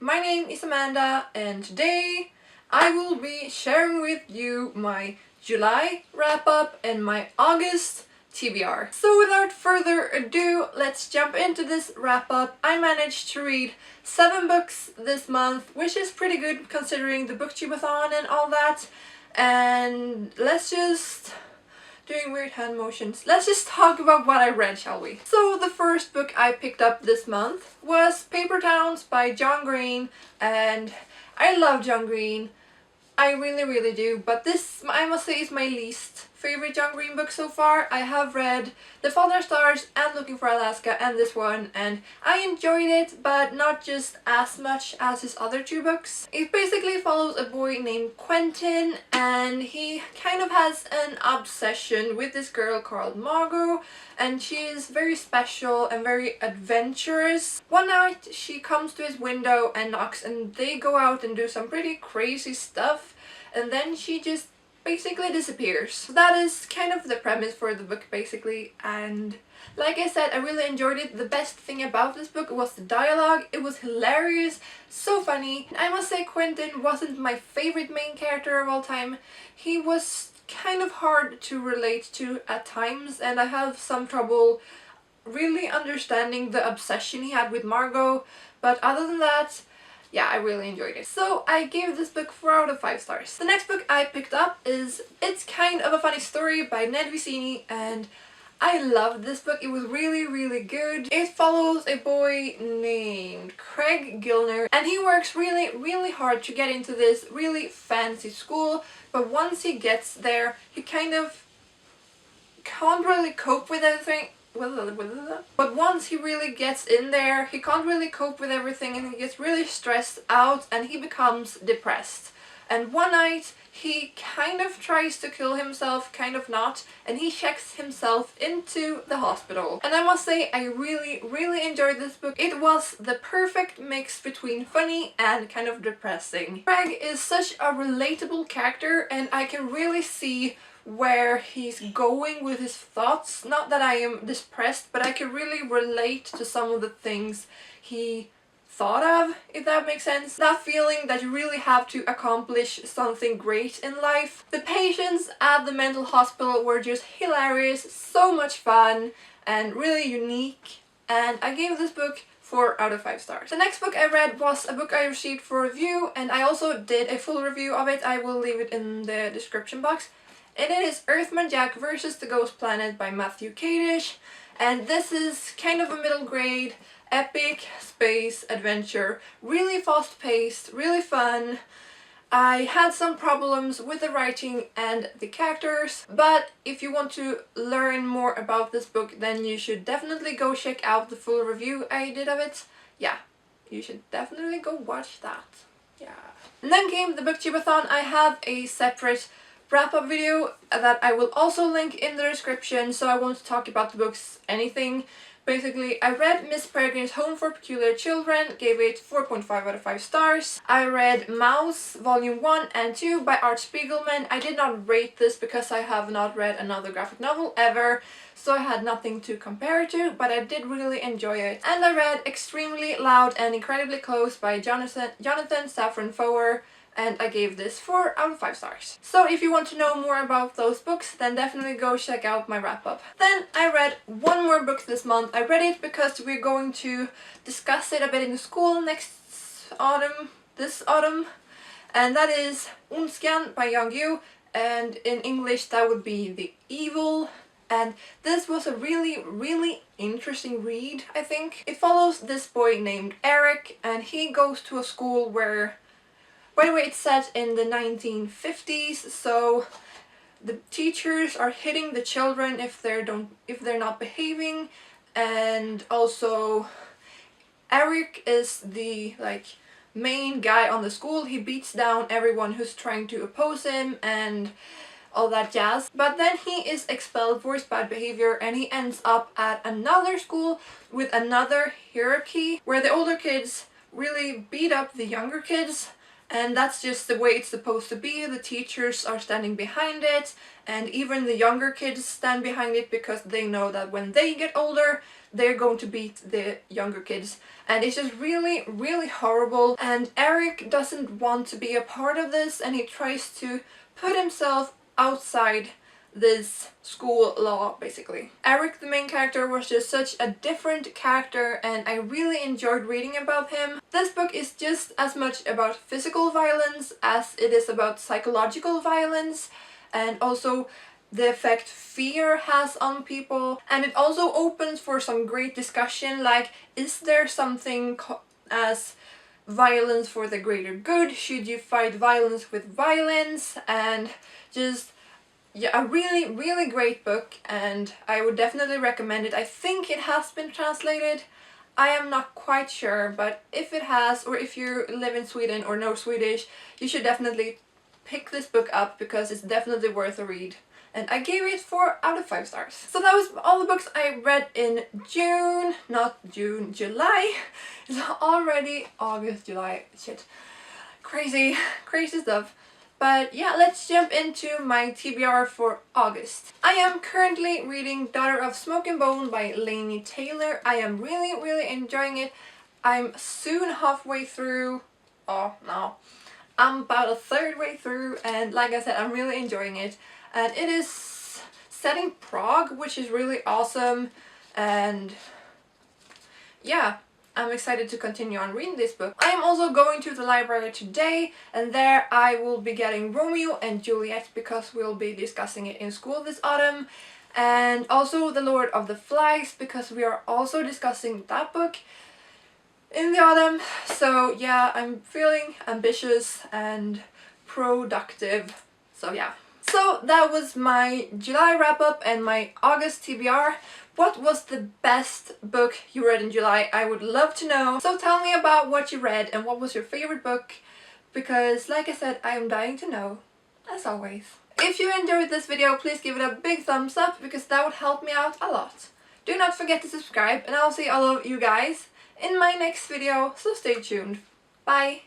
My name is Amanda and today I will be sharing with you my July wrap-up and my August TBR. So without further ado, let's jump into this wrap-up. I managed to read 7 books this month, which is pretty good considering the Booktubeathon and all that. And let's just... doing weird hand motions. Let's just talk about what I read, shall we? So the first book I picked up this month was Paper Towns by John Green, and I love John Green. I really do, but this, I must say, is my least favorite John Green book so far. I have read The Fault in Our Stars and Looking for Alaska and this one, and I enjoyed it, but not just as much as his other 2 books. It basically follows a boy named Quentin, and he kind of has an obsession with this girl called Margot, and she is very special and very adventurous. One night she comes to his window and knocks, and they go out and do some pretty crazy stuff, and then she just basically disappears. So that is kind of the premise for the book basically, and like I said, I really enjoyed it. The best thing about this book was the dialogue. It was hilarious, so funny. I must say Quentin wasn't my favorite main character of all time. He was kind of hard to relate to at times, and I have some trouble really understanding the obsession he had with Margot, but other than that, yeah, I really enjoyed it. So I gave this book 4 out of 5 stars. The next book I picked up is It's Kind of a Funny Story by Ned Vicini, and I loved this book. It was really good. It follows a boy named Craig Gilner, and he works really hard to get into this really fancy school, but once he gets there, he kind of can't really cope with everything. But once he really gets in there, he can't really cope with everything, and he gets really stressed out and he becomes depressed. And one night he kind of tries to kill himself, kind of not, and he checks himself into the hospital. And I must say, I really enjoyed this book. It was the perfect mix between funny and kind of depressing. Craig is such a relatable character, and I can really see where he's going with his thoughts. Not that I am depressed, but I can really relate to some of the things he thought of, if that makes sense. That feeling that you really have to accomplish something great in life. The patients at the mental hospital were just hilarious, so much fun, and really unique, and I gave this book 4 out of 5 stars. The next book I read was a book I received for review, and I also did a full review of it. I will leave it in the description box. And it is Earthman Jack vs. the Ghost Planet by Matthew Kadish, and this is kind of a middle grade epic space adventure. Really fast paced, really fun. I had some problems with the writing and the characters, but if you want to learn more about this book, then you should definitely go check out the full review I did of it. Yeah, you should definitely go watch that. Yeah. And then came the Booktubeathon. I have a separate wrap-up video that I will also link in the description, so I won't talk about the books, anything. Basically, I read Miss Peregrine's Home for Peculiar Children, gave it 4.5 out of 5 stars. I read Mouse Volume 1 and 2 by Art Spiegelman. I did not rate this because I have not read another graphic novel ever, so I had nothing to compare it to, but I did really enjoy it. And I read Extremely Loud and Incredibly Close by Jonathan Safran Foer, and I gave this 4 out of 5 stars. So if you want to know more about those books, then definitely go check out my wrap-up. Then I read one more book this month. I read it because we're going to discuss it a bit in school this autumn, and that is Ondskan by Yang Yu, and in English that would be The Evil. And this was a really interesting read, I think. It follows this boy named Eric, and he goes to a school where, by the way, it's set in the 1950s, so the teachers are hitting the children if they're not behaving, and also Eric is the main guy on the school. He beats down everyone who's trying to oppose him and all that jazz. But then he is expelled for his bad behavior, and he ends up at another school with another hierarchy where the older kids really beat up the younger kids. And that's just the way it's supposed to be. The teachers are standing behind it, and even the younger kids stand behind it because they know that when they get older, they're going to beat the younger kids. And it's just really, really horrible. And Eric doesn't want to be a part of this, and he tries to put himself outside this school law, basically. Eric, the main character, was just such a different character, and I really enjoyed reading about him. This book is just as much about physical violence as it is about psychological violence, and also the effect fear has on people. And it also opens for some great discussion, like, is there something as violence for the greater good? Should you fight violence with violence? And just, yeah, a really, really great book, and I would definitely recommend it. I think it has been translated. I am not quite sure, but if it has, or if you live in Sweden or know Swedish, you should definitely pick this book up because it's definitely worth a read. And I gave it 4 out of 5 stars. So that was all the books I read in June. Not June, July. It's already August, July. Shit. Crazy, crazy stuff. But yeah, let's jump into my TBR for August. I am currently reading Daughter of Smoke and Bone by Laini Taylor. I am really, really enjoying it. I'm soon halfway through. Oh no. I'm about a third way through, and like I said, I'm really enjoying it. And it is set in Prague, which is really awesome. And yeah, I'm excited to continue on reading this book. I am also going to the library today, and there I will be getting Romeo and Juliet because we'll be discussing it in school this autumn. And also The Lord of the Flies because we are also discussing that book in the autumn. So yeah, I'm feeling ambitious and productive. So yeah. So that was my July wrap up and my August TBR. What was the best book you read in July? I would love to know. So tell me about what you read and what was your favorite book, because like I said, I am dying to know, as always. If you enjoyed this video, please give it a big thumbs up because that would help me out a lot. Do not forget to subscribe, and I'll see all of you guys in my next video, so stay tuned. Bye!